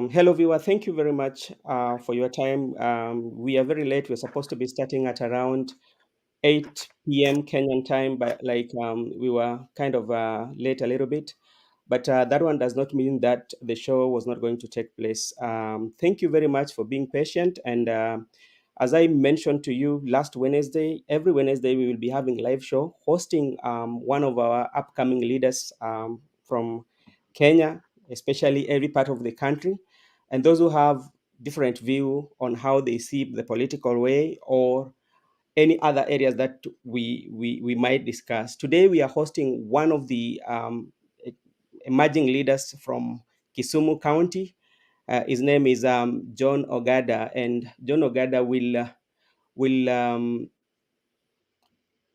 Hello, viewer. Thank you very much for your time. We are very late. We're supposed to be starting at around 8 p.m. Kenyan time, but we were kind of late a little bit. But that one does not mean that the show was not going to take place. Thank you very much for being patient. And as I mentioned to you last Wednesday, every Wednesday we will be having live show hosting one of our upcoming leaders from Kenya, especially every part of the country, and those who have different view on how they see the political way or any other areas that we might discuss. Today, we are hosting one of the emerging leaders from Kisumu County. His name is John Ogada, and John Ogada will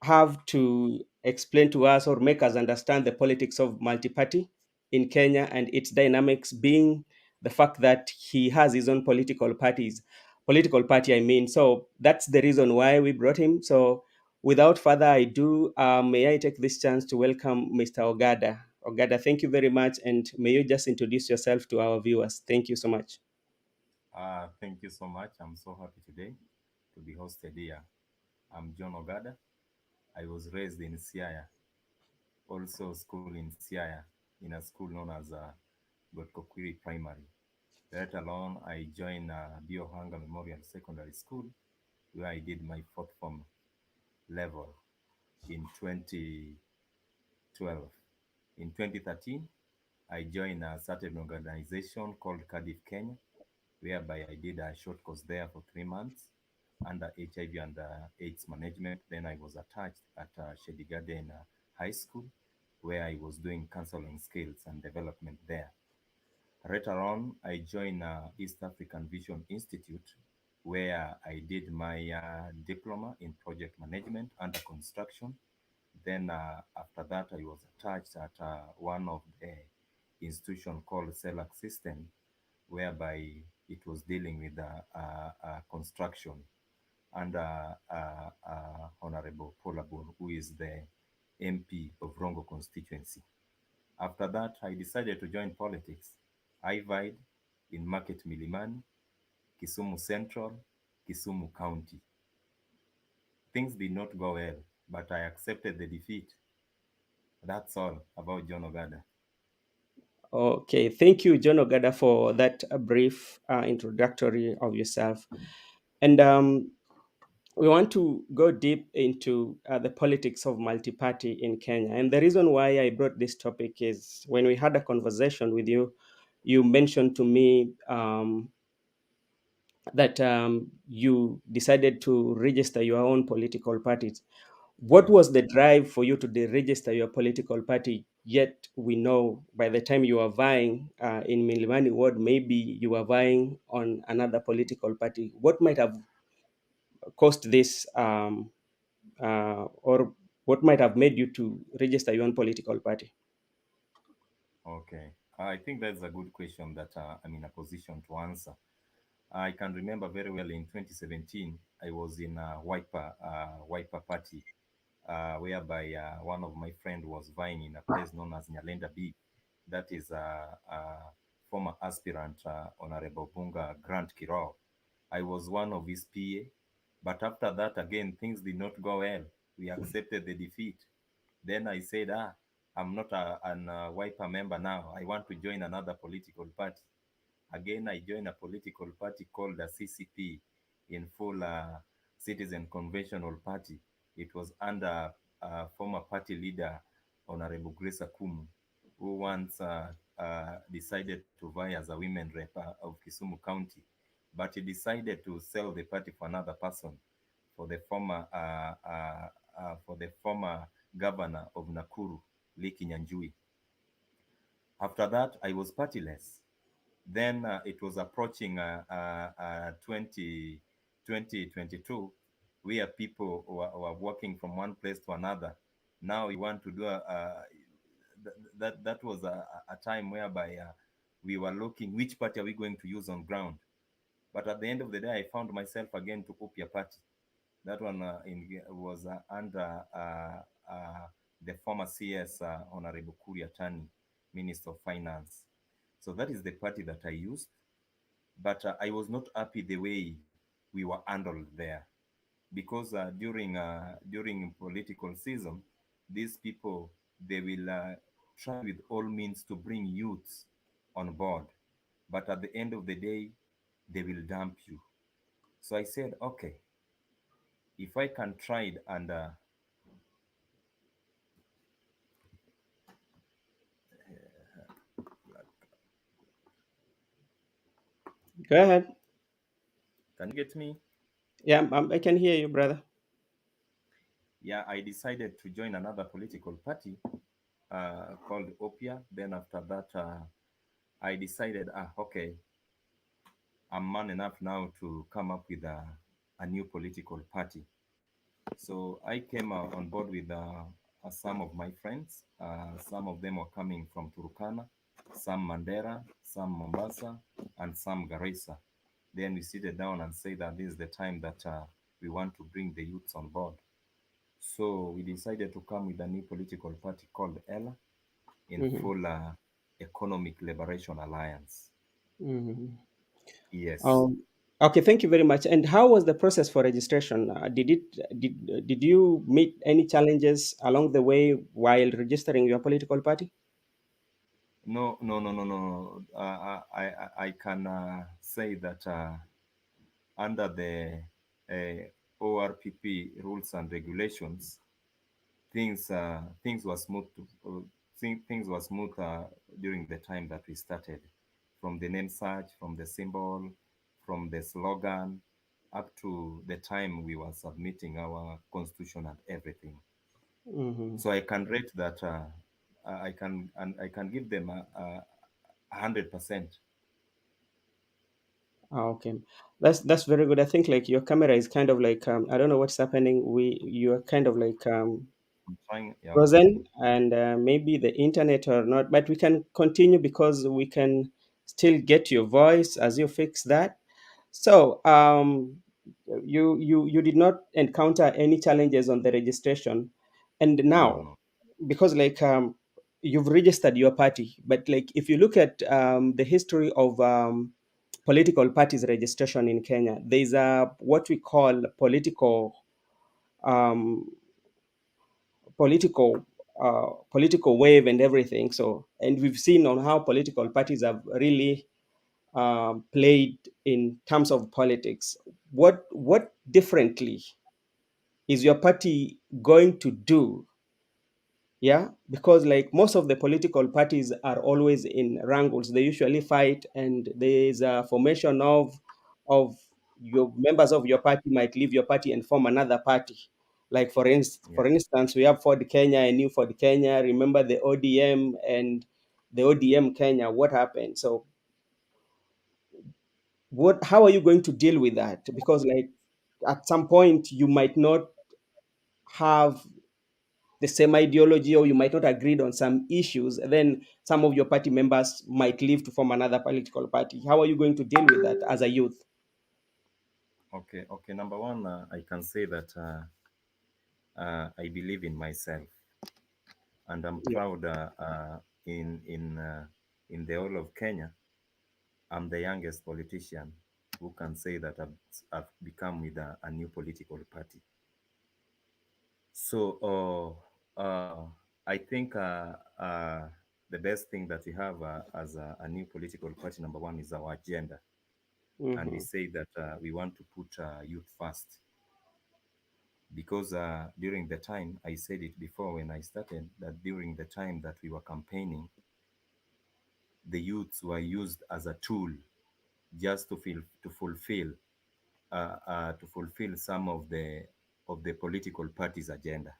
have to explain to us or make us understand the politics of multi-party in Kenya and its dynamics, being the fact that he has his own political party, I mean. So that's the reason why we brought him. So without further ado, may I take this chance to welcome Mr. Ogada. Ogada, thank you very much. And may you just introduce yourself to our viewers. Thank you so much. Thank you so much. I'm so happy today to be hosted here. I'm John Ogada. I was raised in Siaya, also school in Siaya, in a school known as Gotkokwiri Primary. Later alone, I joined Biohanga Memorial Secondary School, where I did my fourth form level in 2012. In 2013, I joined a certain organization called Cardiff Kenya, whereby I did a short course there for 3 months under HIV and AIDS management. Then I was attached at Shady Garden High School, where I was doing counseling skills and development there. Later on, I joined East African Vision Institute, where I did my diploma in project management under construction. Then after that, I was attached at one of the institution called CELAC System, whereby it was dealing with construction under Honorable Paul, who is the MP of Rongo constituency. After that, I decided to join politics. I vied in Market Milimani, Kisumu Central, Kisumu County. Things did not go well, but I accepted the defeat. That's all about John Ogada. Okay, thank you, John Ogada, for that brief introductory of yourself. And we want to go deep into the politics of multi-party in Kenya. And the reason why I brought this topic is when we had a conversation with you, you mentioned to me that you decided to register your own political parties. What Yes. was the drive for you to register your political party? Yet we know by the time you are vying in Milimani Ward, maybe you are vying on another political party. What might have caused this, or what might have made you to register your own political party? Okay. I think that's a good question that I'm in a position to answer. I can remember very well in 2017, I was in a Wiper party, whereby one of my friend was vying in a place known as Nyalenda B. That is former aspirant Honorable Bunga Grant Kirao. I was one of his PA, but after that, again, things did not go well. We accepted the defeat. Then I said, I'm not an Wiper member now. I want to join another political party. Again, I joined a political party called the CCP, in full Citizen Conventional Party. It was under former party leader, Honorable Grace Akumu, who once decided to vie as a women rep of Kisumu County, but he decided to sell the party for another person, for the former governor of Nakuru, Lee Kinyanjui. After that, I was partyless. Then it was approaching 2022, where people were walking from one place to another. Now we want to do that was a time whereby we were looking which party are we going to use on ground. But at the end of the day, I found myself again to Upia party. That one was under the former CS Honorable Kuria Tani, Minister of Finance. So that is the party that I used. but I was not happy the way we were handled there, because during political season, these people, they will try with all means to bring youths on board, but at the end of the day, they will dump you. So I said, okay, if I can try it, and Go ahead. can you get me? Yeah, I can hear you, brother. Yeah, I decided to join another political party called Opia. Then after that, I decided, okay, I'm man enough now to come up with a new political party. So I came on board with some of my friends. Some of them were coming from Turkana, some Mandera, some Mombasa, and some Garissa. Then we seated down and said that this is the time that we want to bring the youths on board. So we decided to come with a new political party called ELA, in Hmm. full Economic Liberation Alliance. Hmm. Yes. Um, okay, thank you very much. And how was the process for registration? Did you meet any challenges along the way while registering your political party? No, no, no, no, no. I can say that under the ORPP rules and regulations, things were smooth. Things were smooth during the time that we started, from the name search, from the symbol, from the slogan, up to the time we were submitting our constitution and everything. Hmm. So I can rate that. I can give them 100%. Okay, that's very good. I think like your camera is kind of like I don't know what's happening. You're kind of like I'm trying. Yeah. Okay. frozen, and maybe the internet or not, but we can continue because we can still get your voice as you fix that. So you did not encounter any challenges on the registration, and No, now, no. because like you've registered your party, but like if you look at the history of political parties registration in Kenya, there's a what we call um, political wave and everything. So, and we've seen on how political parties have really played in terms of politics. What differently is your party going to do? Yeah, because like most of the political parties are always in wrangles. They usually fight, and there is a formation of your members of your party might leave your party and form another party. Like for Yes. instance, we have Ford Kenya and New Ford Kenya. Remember the ODM and the ODM Kenya. What happened? So what? How are you going to deal with that? Because like at some point you might not have the same ideology, or you might not agree on some issues, then some of your party members might leave to form another political party. How are you going to deal with that as a youth? Okay. Okay. Number one, I can say that I believe in myself, and I'm Yeah. proud in the whole of Kenya. I'm the youngest politician who can say that I've become with a new political party. So I think the best thing that we have as a new political party, number one, is our agenda. And we Hmm. say that we want to put youth first, because during the time, I said it before when I started, that during the time that we were campaigning, the youths were used as a tool just to fulfill some of the political party's agenda.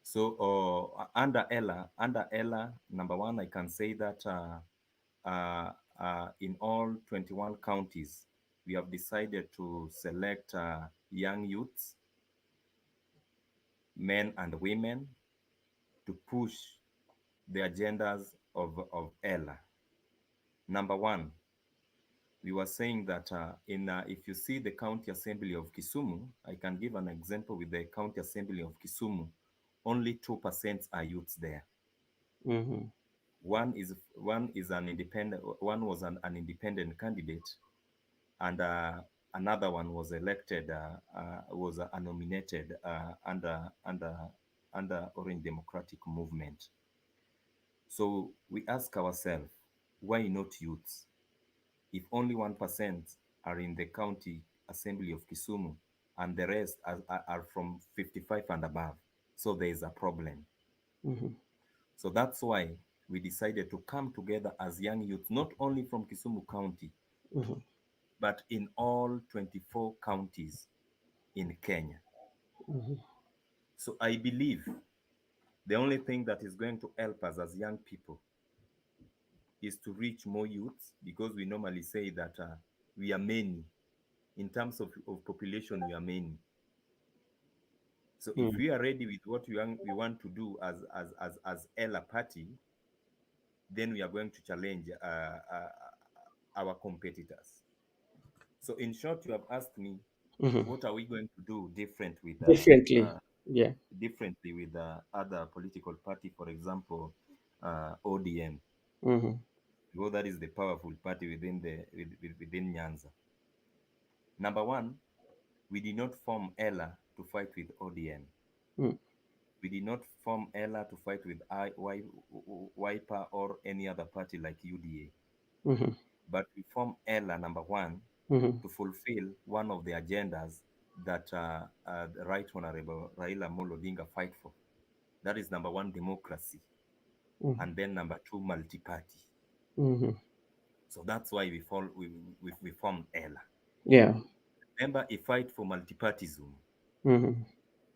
So under Ella, number one, I can say that in all 21 counties, we have decided to select young youths, men and women, to push the agendas of Ella. Number one, we were saying that in if you see the County Assembly of Kisumu, I can give an example with the County Assembly of Kisumu, only 2% are youths there. Hmm. One is an independent. One was an independent candidate, and another one was elected. Was nominated under Orange Democratic Movement. So we ask ourselves, why not youths? If only 1% are in the county assembly of Kisumu, and the rest are from 55 and above, so there is a problem. Mhm. So that's why we decided to come together as young youth, not only from Kisumu County, Mhm. but in all 24 counties in Kenya. Mhm. So I believe the only thing that is going to help us as young people is to reach more youths, because we normally say that we are many. In terms of population, we are many. So if Mhm. we are ready with what we want to do as Ella Party, then we are going to challenge our competitors. So in short, you have asked me, Mhm. what are we going to do Differently. Yeah. differently with other political party, for example, ODM, Mhm. because that is the powerful party within Nyanza. Number one, we did not form Ella to fight with ODM. Mm. We did not form Ella to fight with Wiper or any other party like UDA, Mhm. but we formed Ella, number one, Mhm. to fulfill one of the agendas that the Right Honorable Raila Amolo Odinga fight for. That is number one, democracy, Mhm. and then number two, multi-party. Mhm. So that's why we formed Ella. Yeah. Remember, he fight for multipartyism, Mhm.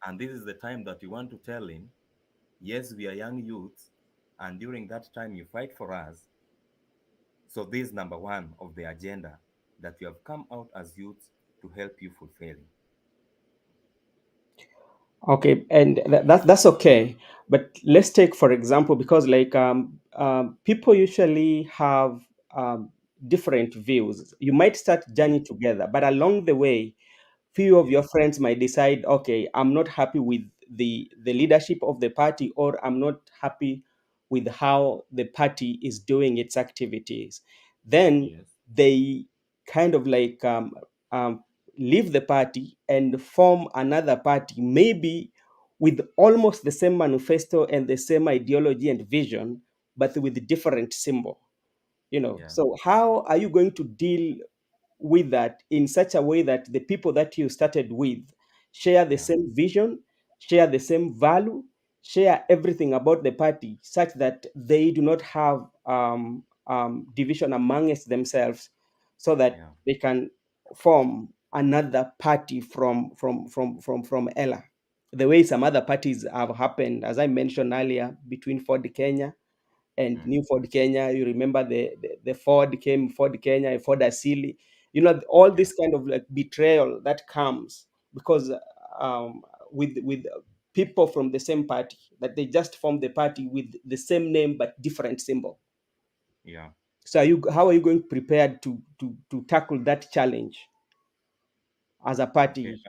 and this is the time that you want to tell him, yes, we are young youths, and during that time you fight for us. So this is number one of the agenda that we have come out as youths to help you fulfill. Okay, and that's okay. But let's take for example, because like people usually have different views. You might start Yes, journey together, but along the way, few of your yes, friends might decide, okay, I'm not happy with the leadership of the party, or I'm not happy with how the party is doing its activities. Then yes, they kind of like um, leave the party and form another party, maybe with almost the same manifesto and the same ideology and vision, but with a different symbol. yeah, So how are you going to deal with that in such a way that the people that you started with share the yeah, same vision, share the same value, share everything about the party, such that they do not have division amongst themselves, so that yeah, they can form another party from Ella. The way some other parties have happened, as I mentioned earlier, between Ford Kenya and mm, New Ford Kenya. You remember the Ford came, Ford Kenya, Ford Asili. All yeah, this kind of like betrayal that comes because um, with people from the same party, that they just form the party with the same name but different symbol. yeah. So how are you going prepared to tackle that challenge as a Okay, party?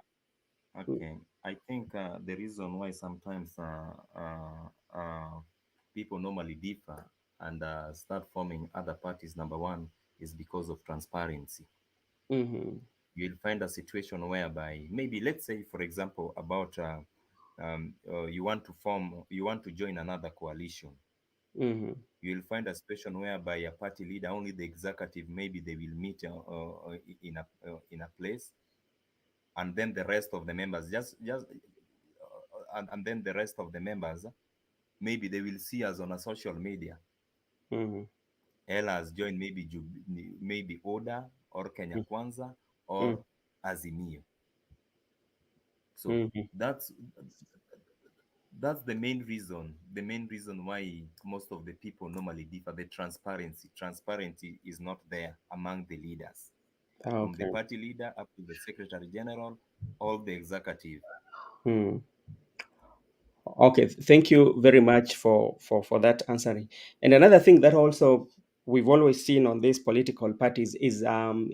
okay. I think the reason why sometimes people normally differ and start forming other parties, number one, is because of transparency. Mm-hmm. You'll find a situation whereby maybe, let's say, for example, about you want to join another coalition. Mm-hmm. You'll find a situation whereby a party leader, only the executive, maybe they will meet in a place, and then the rest of the members and then the rest of the members, maybe they will see us on a social media. Mm-hmm. Ella has joined maybe Oda or Kenya Kwanza or Azimio. So Mm-hmm. that's the main reason why most of the people normally differ. The transparency is not there among the leaders, from the Okay. party leader up to the secretary general, all the executive. Hmm. Okay, thank you very much for that answering. And another thing that also we've always seen on these political parties is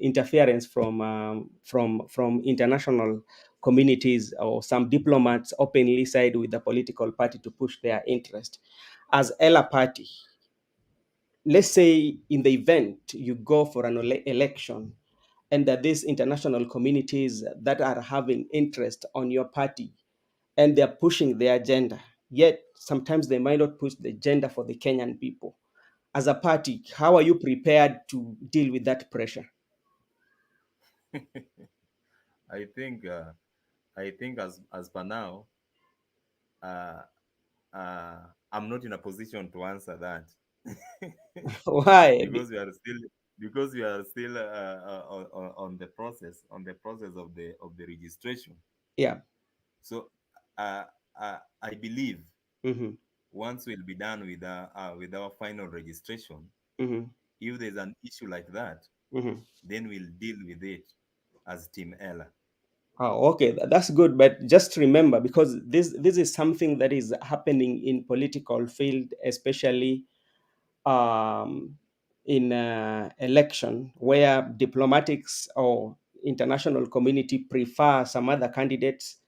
interference from international communities, or some diplomats openly side with the political party to push their interest. As Ella Party, let's say in the event you go for an election, and that these international communities that are having interest on your party, and they're pushing their agenda, yet sometimes they might not push the agenda for the Kenyan people. As a party, how are you prepared to deal with that pressure? I think as per now, uh, uh, I'm not in a position to answer that Why? because we are still on the process of the registration. Yeah. So uh, I believe Hmm. once we'll be done with our final registration, Hmm. if there's an issue like that, Hmm. then we'll deal with it as Team Ella. Oh, okay, that's good. But just remember, because this is something that is happening in political field, especially um, in election, where diplomatics or international community prefer some other candidates.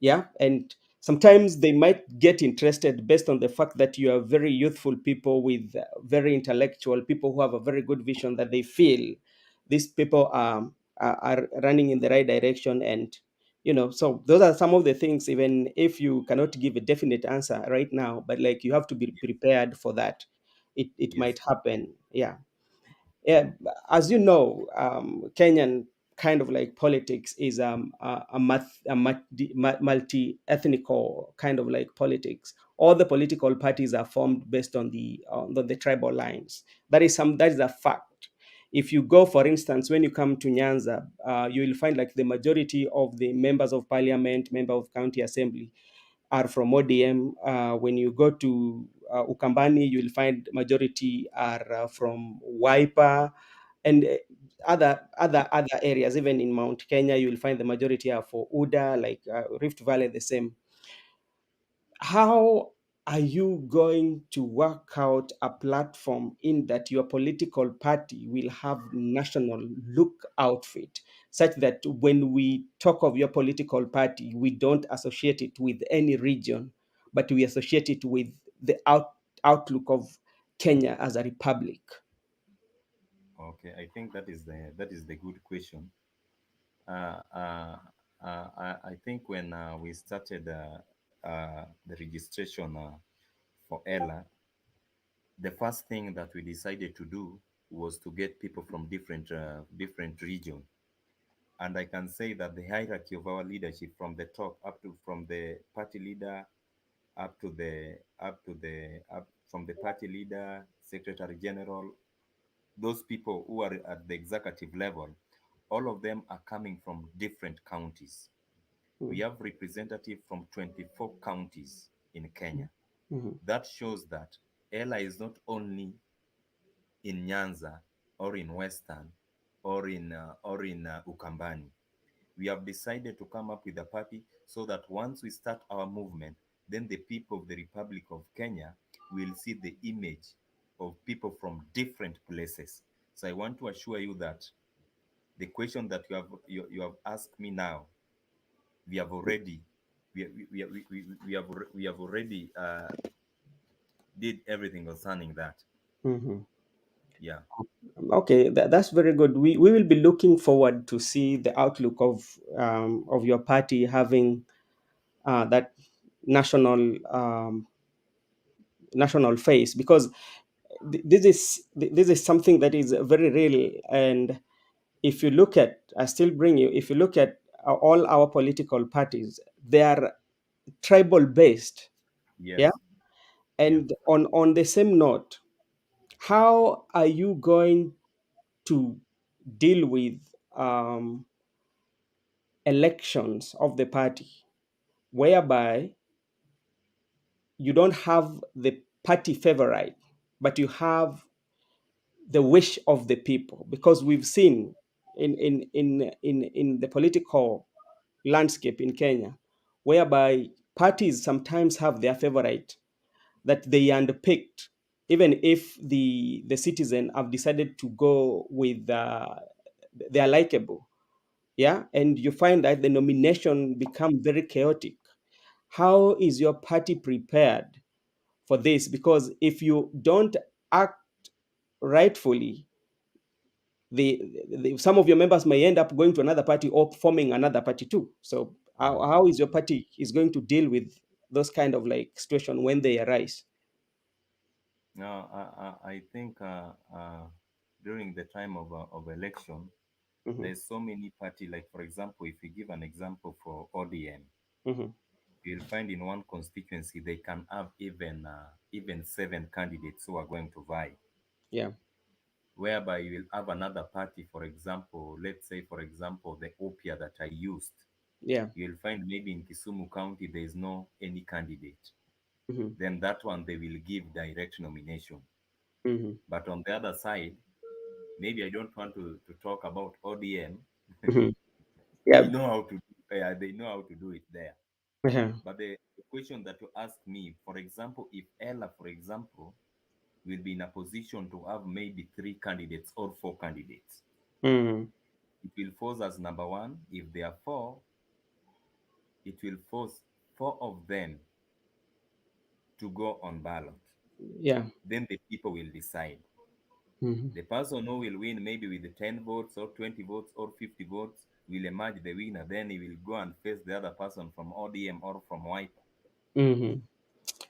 Yeah, and sometimes they might get interested based on the fact that you are very youthful people with very intellectual people who have a very good vision, that they feel these people are running in the right direction. And so those are some of the things, even if you cannot give a definite answer right now, but like you have to be prepared for that. It Yes. might happen. Yeah. Yeah, as you know, Kenyan kind of like politics is a multi-ethnical kind of like politics. All the political parties are formed based on the tribal lines. That is a fact. If you go, for instance, when you come to Nyanza, you will find like the majority of the members of parliament, member of county assembly, are from ODM. When you go to Ukambani, you will find majority are from Wiper, and other areas. Even in Mount Kenya, you will find the majority are for UDA, like Rift Valley, the same. How are you going to work out a platform in that your political party will have national look outfit, such that when we talk of your political party, we don't associate it with any region, but we associate it with the outlook of Kenya as a republic? Okay. I think that is the good question. Uh, uh, I think when we started the registration for Ella, the first thing that we decided to do was to get people from different regions. And I can say that the hierarchy of our leadership, from the top up to from the party leader up from the party leader, secretary general, those people who are at the executive level, all of them are coming from different counties. We Mm, have representatives from 24 counties in mm, Kenya. mhm, That shows that Ella is not only in Nyanza or in Western or in Ukambani. We have decided to come up with a party so that once we start our movement, then the people of the Republic of Kenya will see the image of people from different places. So I want to assure you that the question that you have asked me now, we have already we have already did everything concerning that. mhm. Yeah. Okay, that's very good. We will be looking forward to see the outlook of your party having that national national face, because this is something that is very real. And if you look at, I still bring you, if you look at all our political parties, they are tribal based. Yeah. Yes. Yeah. And on the same note, how are you going to deal with elections of the party, whereby you don't have the party favorite, but you have the wish of the people? Because we've seen in the political landscape in Kenya, whereby parties sometimes have their favorite that they handpicked, even if the citizen have decided to go with they are likable. Yeah, and you find that the nomination become very chaotic. How is your party prepared for this? Because if you don't act rightfully some of your members may end up going to another party or forming another party too. So how is your party is going to deal with those kind of like situation when they arise? Now, I think during the time of election, Hmm. there's so many party. Like for example, if you give an example for ODM, Hmm. you'll find in one constituency they can have even 7 candidates who are going to vie, Yeah. whereby you will have another party. For example, let's say for example the OPIA that I used, Yeah. you'll find maybe in Kisumu County there is no any candidate. Hmm. Then that one they will give direct nomination. Hmm. But on the other side, maybe I don't want to talk about ODM. Hmm. They Yeah. know how to they know how to do it there. Uh-huh. But the question that you ask me, for example, if Ella, for example, will be in a position to have maybe 3 candidates or 4 candidates, Hmm. it will force us number one, if there are four, it will force 4 of them to go on ballot. Yeah. Then the people will decide. Hmm. The person who will win maybe with the 10 votes or 20 votes or 50 votes will emerge the winner. Then he will go and face the other person from ODM or from Wiper. Hmm.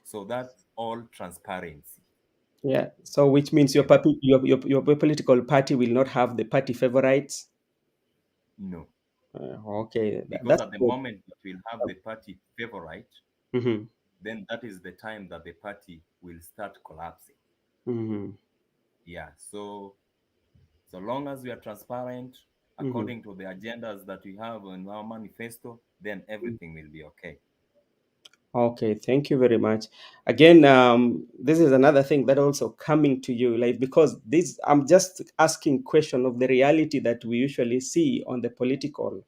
So that's all transparency. Yeah. So which means your The, party, your political party will not have the party favorites. no, Okay, because that's at the good. moment it will have the party favorite, Hmm. then that is the time that the party will start collapsing. Hmm. Yeah. So long as we are transparent Hmm. according to the agendas that we have in our manifesto, then everything will be okay. Okay, thank you very much. Again, this is another thing that also coming to you, like because this, I'm just asking question of the reality that we usually see on the political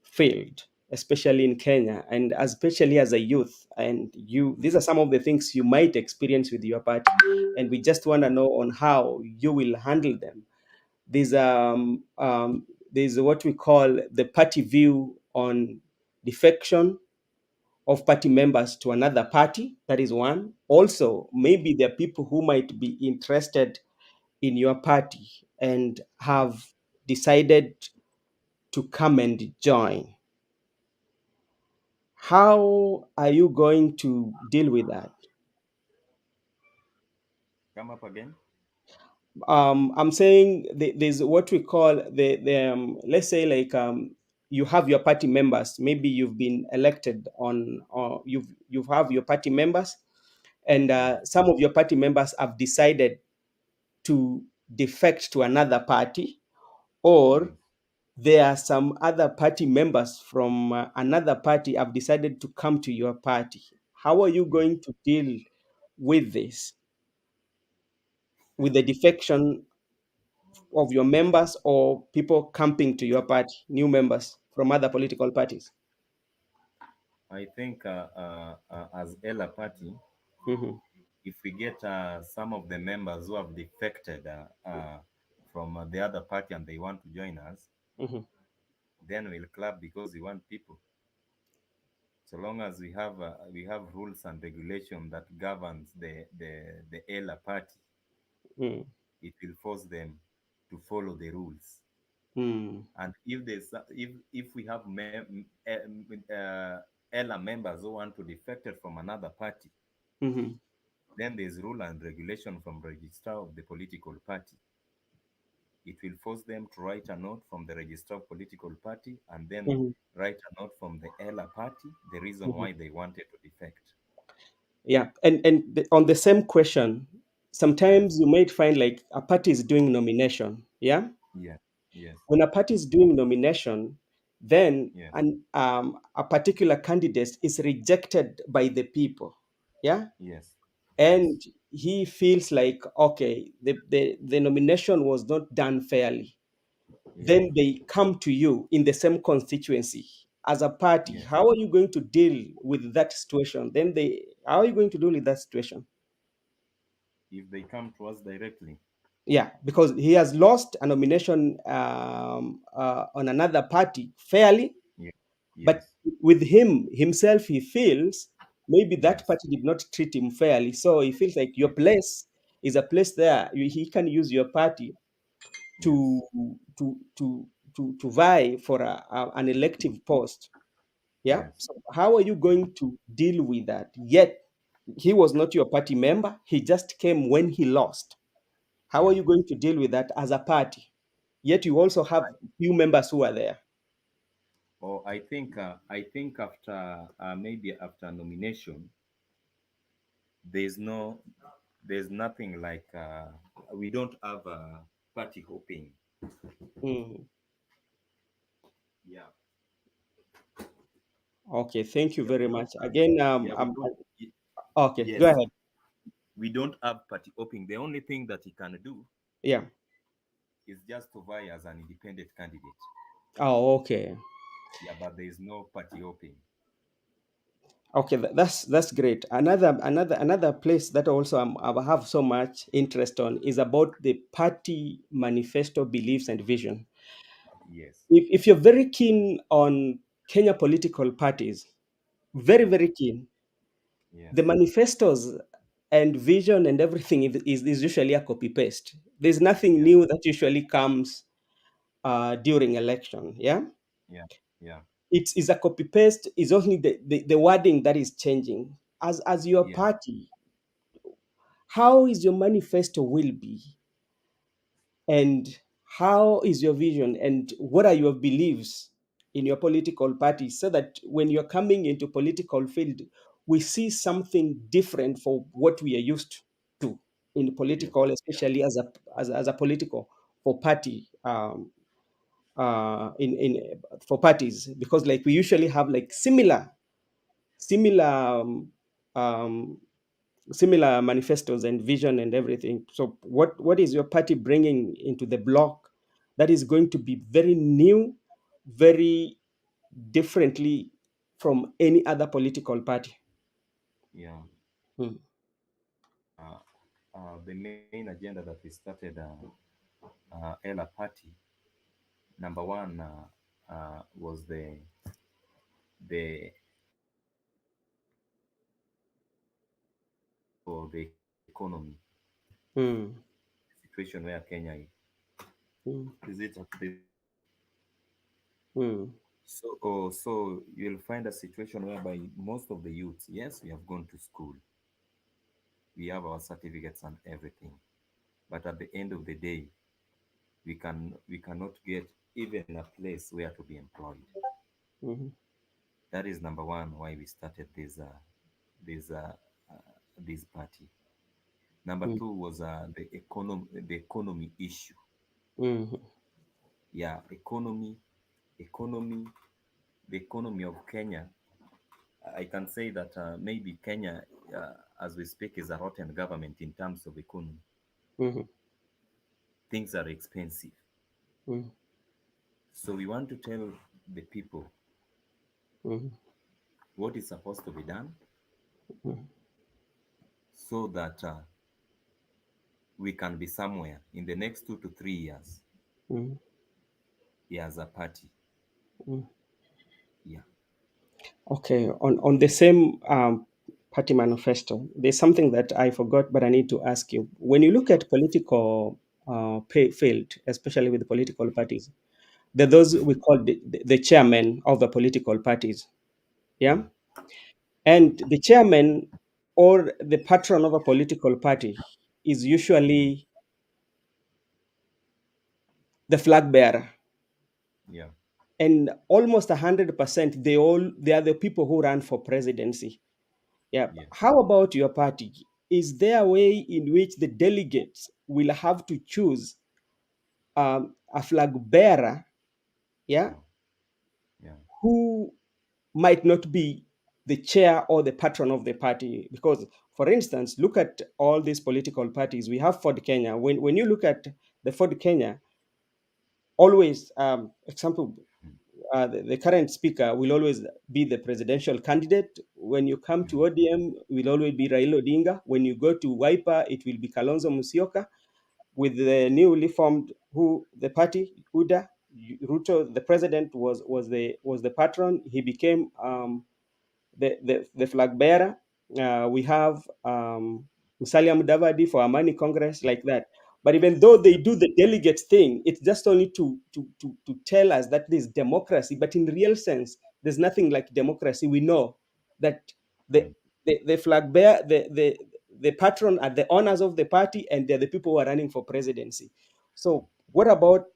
field, especially in Kenya, and especially as a youth. And you, these are some of the things you might experience with your party, and we just want to know on how you will handle them. There's there's what we call the party view on defection of party members to another party. That is one. Also, maybe there are people who might be interested in your party and have decided to come and join. How are you going to deal with that? Come up again. I'm saying there's what we call the let's say like you have your party members. Maybe you've been elected on, or you have your party members, and Yes, some of your party members have decided to defect to another party, or yes. there are some other party members from another party have decided to come to your party. How are you Yes. going to deal with this, with the defection of your members or people camping to your party, new members from other political parties? I think as Ella Party, Hmm. if we get some of the members who have defected from the other party and they want to join us, Hmm. then we'll club because we want people. So long as we have rules and regulation that governs the Ella Party, Mm. it will force them to follow the rules. Mm. And if we have Ella members who want to defect from another party, Hmm. then there's rule and regulation from registrar of the political party. It will force them to write a note from the registrar of political party and then Hmm. write a note from the Ella party, the reason Hmm. why they wanted to defect. Yeah, on the same question, sometimes Yes, you might find like a party is doing nomination. Yeah, yes, yes, when a party is doing nomination, then yes, a particular candidate is rejected by the people. Yeah, yes, yes, and he feels like, okay, the nomination was not done fairly. yes, Then they come to you in the same constituency as a party. yes. How are you going to deal with that situation? Then how are you going to deal with that situation? If they come to us directly, Yeah, because he has lost a nomination on another party fairly, yes, but yes, with him himself, he feels maybe that yes, party did not treat him fairly. So he feels like your yes, place. is a place there he can use your party to Yes. to to to vie for an elective post. Yeah. Yes. So how are you Yeah. going to deal with that? Yet he was not your party member. He just came when he lost. How are Yeah. you going to deal with that as a party? Yet you also have few members who are there. Or I think after maybe after nomination, there's no there's nothing like we don't have party hopping. Mm. Yeah. Okay, thank you Yeah. very We don't much. have. Again, Yeah. We don't. okay, go Yes. ahead. We don't have party hopping. The only thing that he can do Yeah. is just to vie as an independent candidate. Oh, okay. Yeah, but there is no party hopping. Okay, that's great. Another place that also I have so much interest on is about the party manifesto beliefs and vision. Yes. If you're very keen on Kenya political parties, very Yeah. very keen, Yes. the manifestos and vision and everything is usually a copy paste. There's nothing Yeah. new that usually comes during election. Yeah, Yeah. Yeah. it's a copy paste. It's only the wording that is changing. As your Yeah. party, how is your manifesto will be, and how is your vision, and what are your beliefs in your political party, so that when you're coming into political field, we see something different for what we are used to in Yeah. political, Yeah. especially as a political for party in for parties, because like we usually have like similar um, similar manifestos and vision and everything. So what is your party bringing into the block that is going to be very new, very differently from any other political party? Yeah. Hmm. Uh, the main agenda that we started Ella Party, number one was the for the economy Hmm. situation where Kenya Hmm. is it at the Hmm. so you'll find a situation whereby most of the youths, yes, we have gone to school, we have our certificates and everything, but at the end of the day, we cannot get even a place where to be employed. Hmm. That is number one why we started this this party. Number Hmm. two was the economy issue. Hmm. Yeah, economy, the economy of Kenya. I can say that maybe Kenya, as we speak, is a rotten government in terms of economy. Hmm. Things are expensive. Hmm. So we want to tell the people Hmm. what is supposed to be done Hmm. so that we can be somewhere in the next 2 to 3 years. Hmm. Yeah, as a party. Hmm. Yeah. Okay, on the same party manifesto, there's something that I forgot, but I need to ask you. When you look at political field, especially with the political parties, there are those we call the chairman of the political parties. Yeah, Yeah. and the chairman or the patron of a political party is Mm. usually the flag bearer, Yeah. and almost 100% they are the people who run for presidency. Yeah. Yes. How about your party? Is there a way in which the delegates will have to choose a flag bearer, yeah, Yeah. Yeah. who might not be the chair or the patron of the party? Because, for instance, look at all these political parties. We have Ford Kenya. When you look at the Ford Kenya, always, example, Mm. the current speaker will always be the presidential candidate. When you come to Yeah. ODM, it will always be Raila Odinga. When you go to Wiper, it will be Kalonzo Musyoka. With the newly formed who the party UDA, Ruto, the president was the patron. He became the flag bearer. We have Musalia Mudavadi for Amani Congress, like that. But even though they Yeah. do the delegate thing, it's just only to tell us that there's democracy. But in real sense, there's nothing like democracy. We know that the Mm. the flag bearer, the patron are the owners of the party, and they're the people who are running for presidency. So what about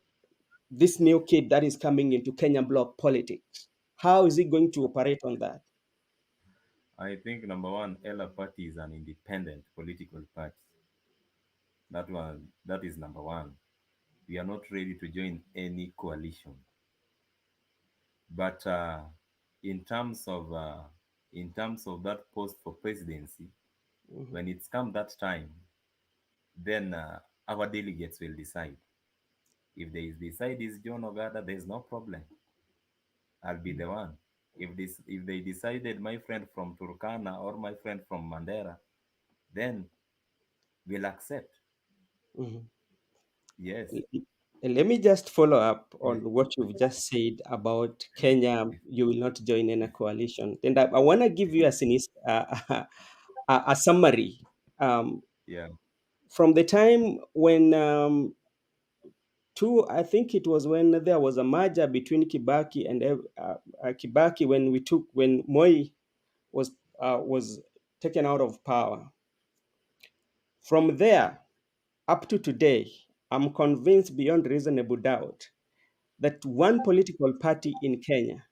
this new kid that is coming into Kenyan bloc politics? How is he going to operate on that? I think number one, Ella Party is an independent political party. That is number one. We are not ready to join any coalition. But in terms of that post for presidency, Mhm, when it's come that time, then our delegates will decide. If they decide is John Ogada, there's no problem. I'll be the one. If they decided my friend from Turkana or my friend from Mandera, then we'll accept. mhm. Yes. Let me just follow up on what you've just said about Kenya. You will not join any coalition. And I want to give you a summary Yeah. from the time when I think it was when there was a merger between Kibaki and Kibaki when Moi was taken out of power. From there up to today, I'm convinced beyond reasonable doubt that one political party in Kenya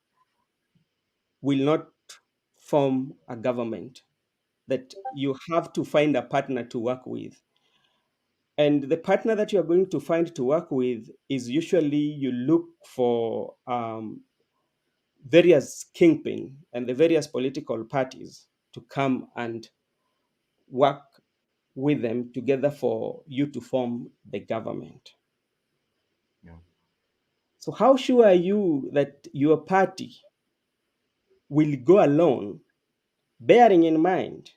will not form a government, that you have to find a partner to work with. And the partner that you're going to find to work with is usually you look for various kingpin and the various political parties to come and work with them together for you to form the government. Yeah. So, how sure are you that your party will go alone, bearing in mind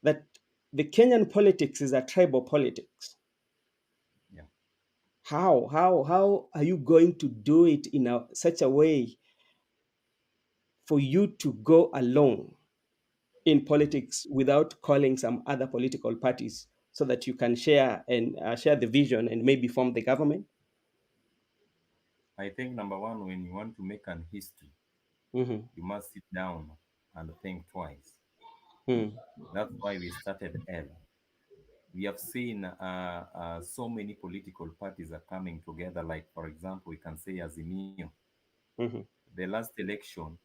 that the Kenyan politics is a tribal politics? Yeah. How are you going to do it in such a way for you to go alone in politics without calling some other political parties so that you can share the vision and maybe form the government? I think number one, when you want to make an history, Hmm. you must sit down and think twice. Hmm. That's why we started L. We have seen so many political parties are coming together. Like, for example, we can say Azimio. Hmm. The last election,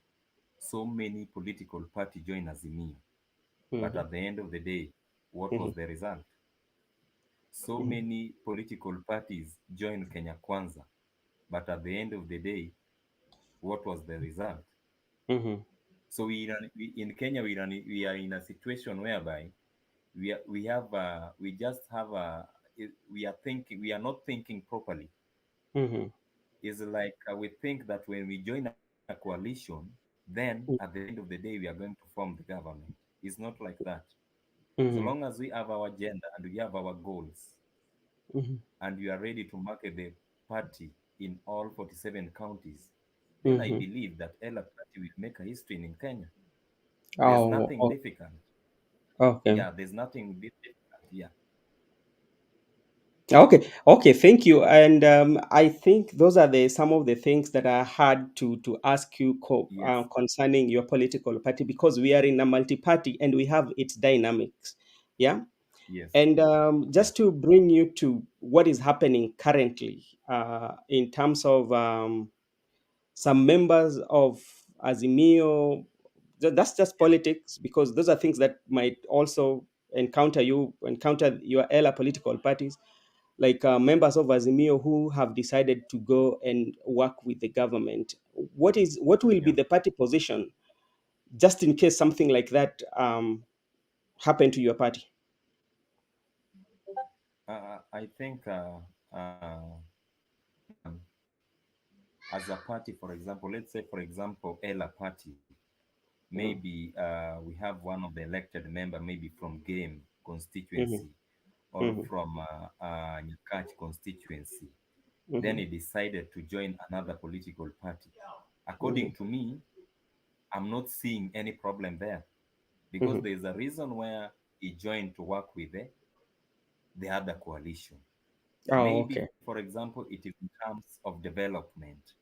so many political parties joined Azimio. But Hmm. at the end of the day, what Hmm. was the result? So Hmm. many political parties joined Kenya Kwanza. But at the end of the day, what was the result? Hmm. So in Kenya, we are in a situation whereby we just have we are not thinking properly. Hmm. It's like we think that when we join a coalition, then at the end of the day we are going to form the government. It's not like that. So Hmm. long as we have our agenda and we have our goals, Hmm. and we are ready to market the party in all 47 counties, then I Hmm. believe that Ella Party will make a history in Kenya. There's Oh, nothing oh, difficult. okay. Yeah, there's nothing difficult. Yeah. Okay, thank you. And I think those are the some of the things that I had to ask you Yes. concerning your political party, because we are in a multi-party and we have its dynamics. Yeah. Yes. And Yeah. just to bring you to what is happening currently in terms of some members of Azimio, that's just Yeah. politics, because those are things that might also encounter your other political parties, like members of Azimio who have decided to go and work with the government. What will be Yeah. the party position just in case something like that happen to your party? I think number one, as a party, for example, let's say, for example, Ella Party, Mm, maybe we have one of the elected member, maybe from Game mhm, constituency or mhm, from Nyakach constituency. Then mhm, he decided to join another political party. mhm, According to me, I'm not seeing any problem there because mhm, there's a reason where he joined to work with the other coalition. Oh, Maybe, okay. for example, it is in terms of development.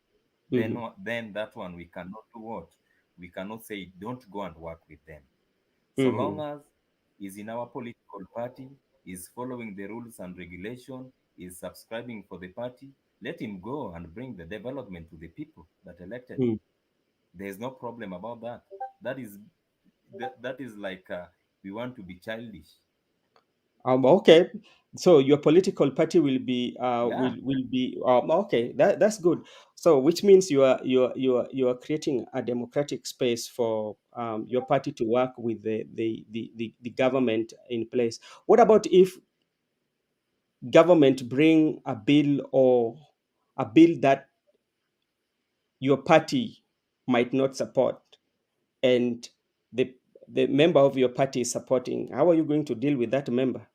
Then, Mm-hmm. then that one we cannot do what? We cannot say don't go and work with them. So long Mm-hmm. as is in our political party, is following the rules and regulation, is subscribing for the party, let him go and bring the development to the people that elected him. There's no problem about that. That is that is like we want to be childish. Okay. So your political party Yeah. will be okay. That's good. So which means you are creating a democratic space for your party to work with the government in place. What about if government bring a bill, or a bill that your party might not support, and the the member of your party is supporting? How are you going to deal with that member?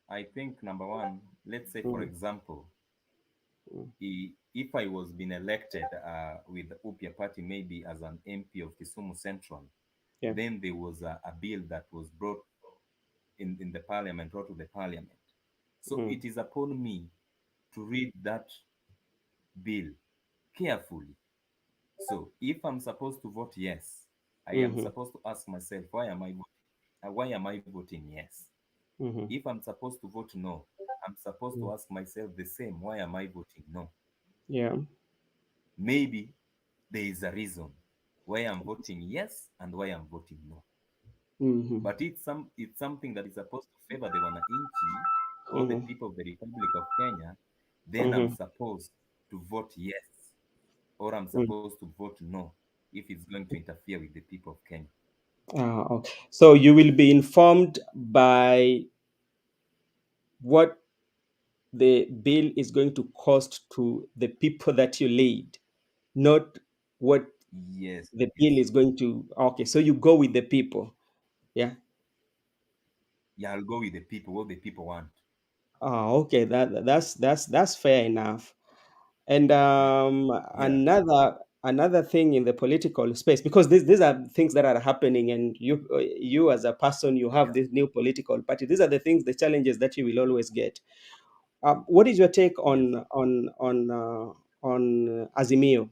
I think number one, let's say for Mm, example, mm, if I was being elected with the UPIA party, maybe as an MP of Kisumu Central, yeah. then there was a bill that was brought in the parliament, brought to the parliament. So Mm, it is upon me to read that bill carefully. So if I'm supposed to vote yes, I am mhm, supposed to ask myself, why am I voting yes? mhm, If I'm supposed to vote no, I'm supposed mm, to ask myself the same, why am I voting no? yeah. Maybe there is a reason why I'm voting yes and why I'm voting no. Mhm, But it's something that is supposed to favor the Wananchi or the mhm, people of the Republic of Kenya, then I'm mhm, supposed to vote yes or I'm mm. supposed to vote no if it's going to interfere with the people of Kenya. Okay. So you will be informed by what the bill is going to cost to the people that you lead, not what Yes, the bill yes. is going to. Okay. So you go with the people. Yeah. Yeah, I'll go with the people, what the people want. Okay. That's fair enough. And Yeah, yeah, another thing in the political space, because these are things that are happening, and you as a person, you have yeah, this new political party. These are the things, the challenges that you will always get. What is your take yes, on Azimio?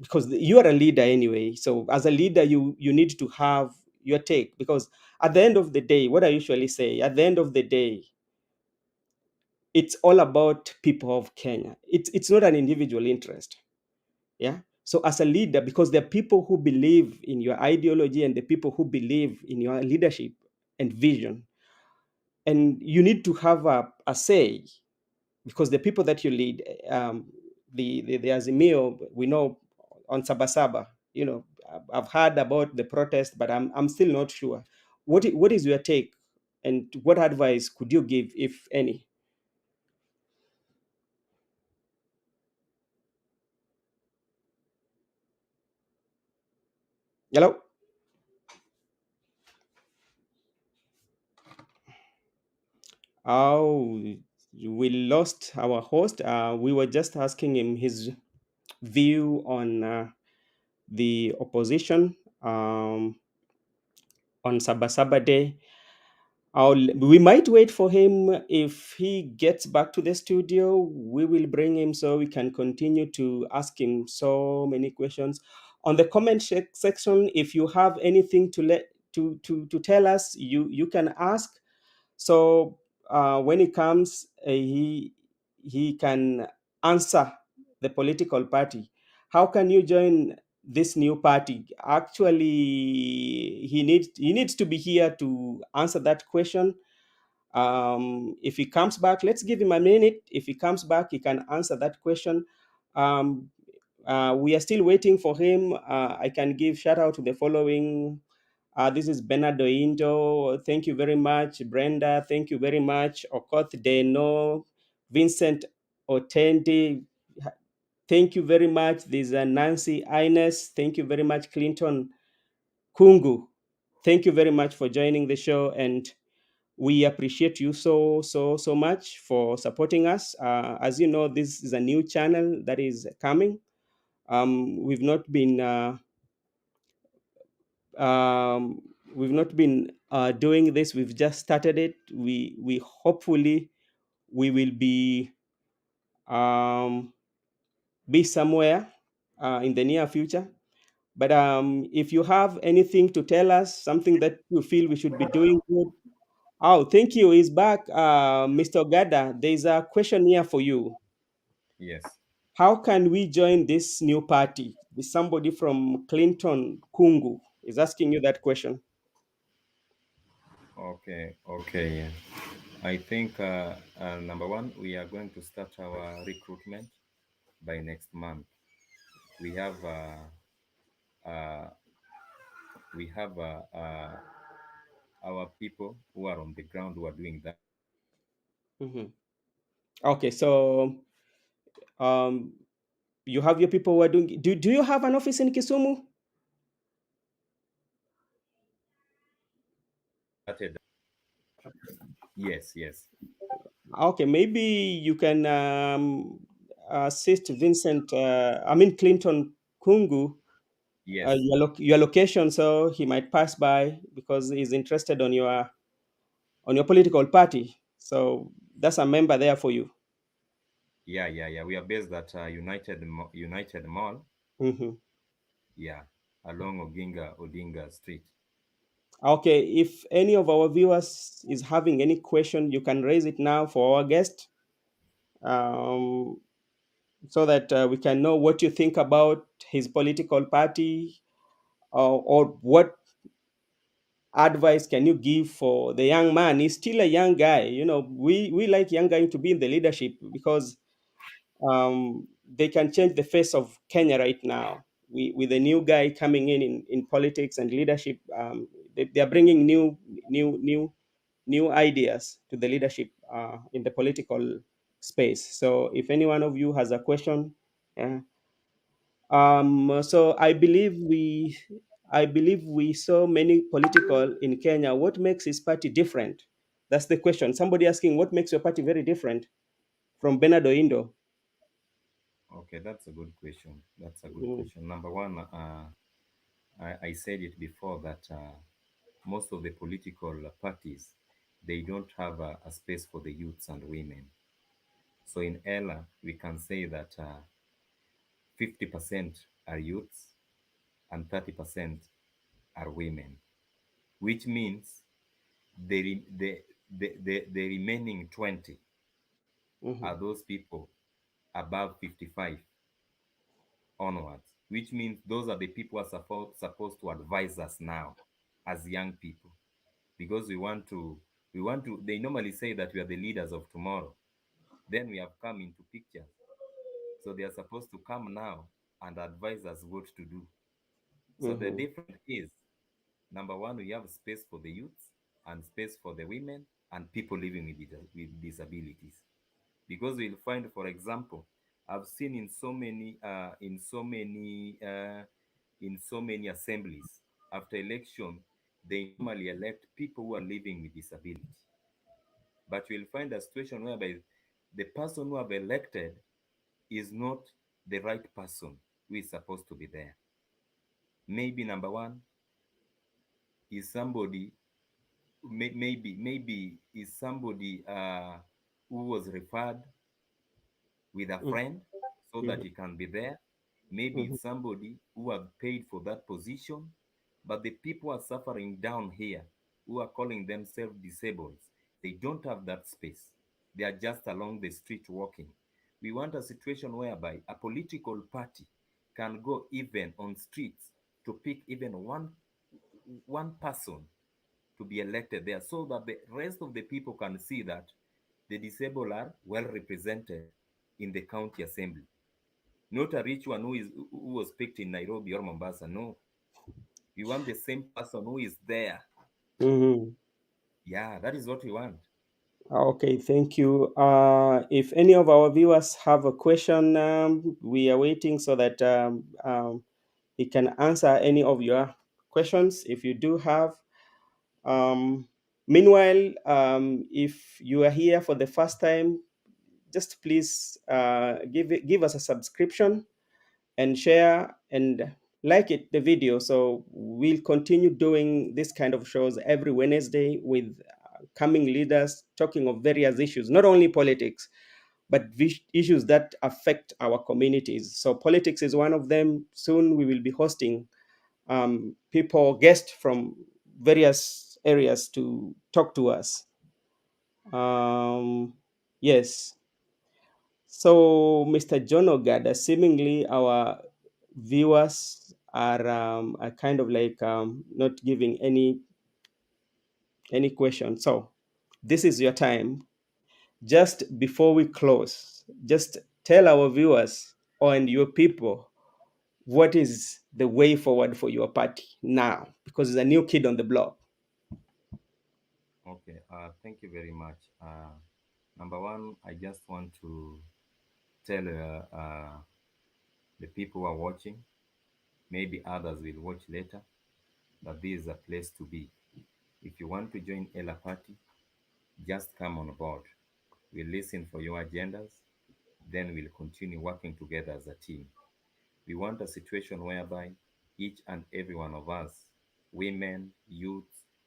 Because you are a leader anyway. So as a leader, you need to have your take, because at the end of the day, what I usually say, at the end of the day, it's all about people of Kenya. It's not an individual interest. Yeah. So as a leader, because there are people who believe in your ideology and the people who believe in your leadership and vision, and you need to have a say, because the people that you lead, the Azimio, we know on Sabasaba, I've heard about the protest, but I'm still not sure. What is your take, and what advice could you give, if any? Hello. Oh, we lost our host. We were just asking him his view on the opposition on Sabasaba Day. We might wait for him. If he gets back to the studio, we will bring him so we can continue to ask him so many questions. On the comment section, if you have anything to tell us, you can ask. So when he comes, he can answer the political party. How can you join this new party? Actually, he needs to be here to answer that question. If he comes back, let's give him a minute. If he comes back, he can answer that question. Um, we are still waiting for him. I can give shout out to the following. This is Bernardo Indo. Thank you very much. Brenda, thank you very much. Okoth Deno, Vincent Otendi, thank you very much. There's Nancy Ines. Thank you very much. Clinton Kungu, thank you very much for joining the show. And we appreciate you so much for supporting us. As you know, this is a new channel that is coming. We've not been We've not been doing this. We've just started it. We hopefully we will um, be somewhere in the near future. But if you have anything to tell us, something that you feel we should be doing good. Oh, thank you. He's back, Mr. Gada. There's a question here for you. Yes. How can we join this new party? There's somebody from Clinton Kungu is asking you that question. Okay. Okay. Yeah. I think number one, we are going to start our recruitment by next month. We have uh, we have our people who are on the ground who are doing that. Mhm. Okay, so um, you have your people who are doing. Do you have an office in Kisumu? Started. Yes. Yes. Okay, maybe you can assist Vincent. I mean Clinton Kungu, Yes. your location, so he might pass by because he's interested on your political party. So that's a member there for you. Yeah. Yeah. Yeah. We are based at United Mall. Mhm. Yeah, along Oginga Odinga Street. Okay, if any of our viewers is having any question, you can raise it now for our guest, um, so that we can know what you think about his political party, or what advice can you give for the young man. He's still a young guy. We like young guys to be in the leadership because they can change the face of Kenya right now. With a new guy coming in politics and leadership, they are bringing new ideas to the leadership in the political space. So if any one of you has a question, uh, so I believe we saw many political in Kenya. What makes his party different? That's the question. Somebody asking what makes your party very different from Bernardo Indo. Okay, that's a good question. That's a good Mm, question. Number one, I said it before that most of the political parties they don't have a space for the youths and women. So in Ella, we can say that 50% are youths and 30% are women, which means the remaining 20 are mhm, those people above 55 onwards, which means those are the people who are supposed to advise us now as young people, because we want to they normally say that we are the leaders of tomorrow. Then we have come into pictures, so they are supposed to come now and advise us what to do. So the mhm, difference is, number one, we have space for the youths and space for the women and people living with disabilities. Because we'll find, for example, I've seen in so many assemblies, after election they normally elect people who are living with disability, but you'll find a situation whereby the person who have elected is not the right person who is supposed to be there. Maybe number one is somebody, maybe is somebody who was referred with a mhm, friend so that mhm, he can be there. Maybe mhm, it's somebody who have paid for that position, but the people are suffering down here who are calling themselves disabled. They don't have that space. They are just along the street walking. We want a situation whereby a political party can go even on streets to pick even one person to be elected there, so that the rest of the people can see that the disabled are well represented in the county assembly. Not a rich one who was picked in Nairobi or Mombasa. No, we want the same person who is there. mhm. Yeah, that is what we want. Okay, thank you. If any of our viewers have a question, we are waiting so that he can answer any of your questions if you do have. Um, Meanwhile, if you are here for the first time, just please give us a subscription and share and like it the video. So we'll continue doing this kind of shows every Wednesday with coming leaders talking of various issues, not only politics, but issues that affect our communities. So politics is one of them. Soon we will be hosting people, guests from various areas to talk to us. Yes. So, Mr. John Ogada, seemingly our viewers are kind of like not giving any question. So, this is your time. Just before we close, just tell our viewers and your people what is the way forward for your party now, because it's a new kid on the block. Okay, thank you very much. Number one, I just want to tell the people who are watching, maybe others will watch later, that this is a place to be. If you want to join Ella Party, just come on board. We'll listen for your agendas, then we'll continue working together as a team. We want a situation whereby each and every one of us, women, youth,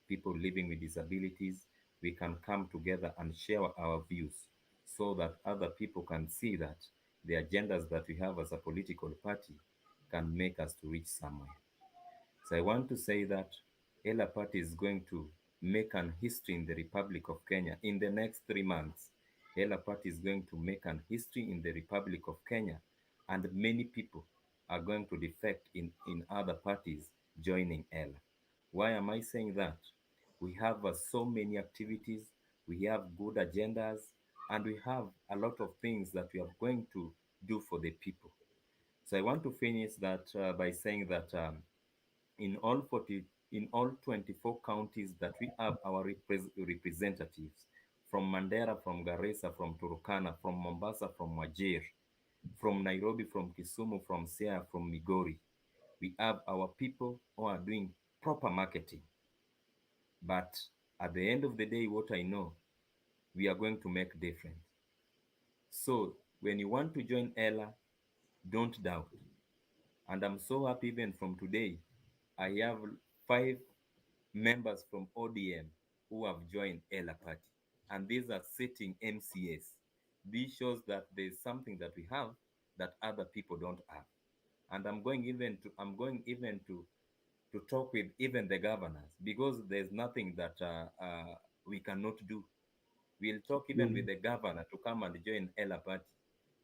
people living with disabilities, we can come together and share our views so that other people can see that the agendas that we have as a political party can make us to reach somewhere. So I want to say that Ella Party is going to make an history in the Republic of Kenya in the next 3 months. Ella Party is going to make an history in the Republic of Kenya, and many people are going to defect in other parties joining Ella. Why am I saying that? We have so many activities, we have good agendas, and we have a lot of things that we are going to do for the people. So I want to finish that by saying that in all 40 in all 24 counties that we have our representatives, from Mandera, from Garissa, from Turkana, from Mombasa, from Wajir, from Nairobi, from Kisumu, from Siaya, from Migori. We have our people who are doing proper marketing. But at the end of the day, what I know, we are going to make difference. So when you want to join Ella, don't doubt. And I'm so happy even from today, I have 5 members from ODM who have joined Ella Party. And these are sitting MCS. This shows that there's something that we have that other people don't have. And I'm going even to talk with even the governors, because there's nothing that we cannot do. We'll talk even with Mm. the governor to come and join Ella Party.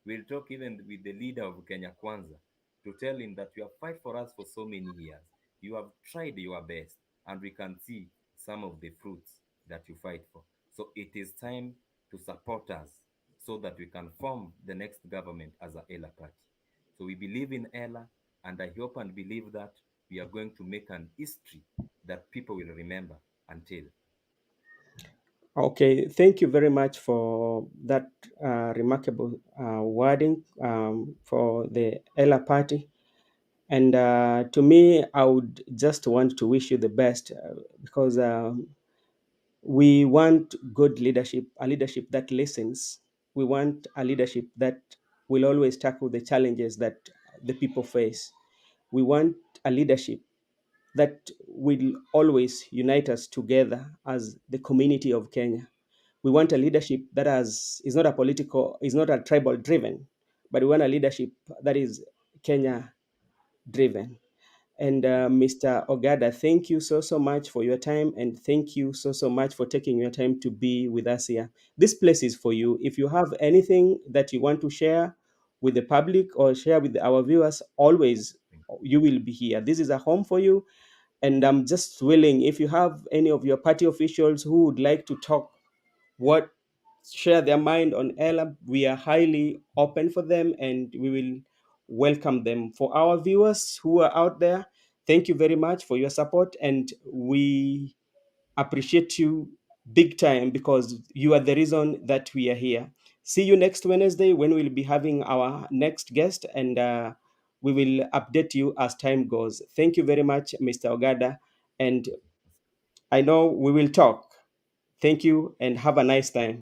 We'll talk even with the leader of Kenya Kwanza to tell him that you have fight for us for so many years. You have tried your best, and we can see some of the fruits that you fight for. So it is time to support us so that we can form the next government as a Ella Party. So we believe in Ella, and I hope and believe that we are going to make an history that people will remember until. Okay, thank you very much for that remarkable wording for the Ella Party. And to me, I would just want to wish you the best because we want good leadership, a leadership that listens. We want a leadership that will always tackle the challenges that the people face. We want a leadership that will always unite us together as the community of Kenya. We want a leadership that is not a political, is not a tribal driven, but we want a leadership that is Kenya driven. And Mr. Ogada, thank you so much for your time, and thank you so much for taking your time to be with us here. This place is for you. If you have anything that you want to share with the public or share with our viewers, always you will be here. This is a home for you, and I'm just willing, if you have any of your party officials who would like to talk, what share their mind on Ella, we are highly open for them and we will welcome them. For our viewers who are out there, thank you very much for your support, and we appreciate you big time because you are the reason that we are here. See you next Wednesday when we'll be having our next guest, and we will update you as time goes. Thank you very much, Mr. Ogada, and I know we will talk. Thank you and have a nice time.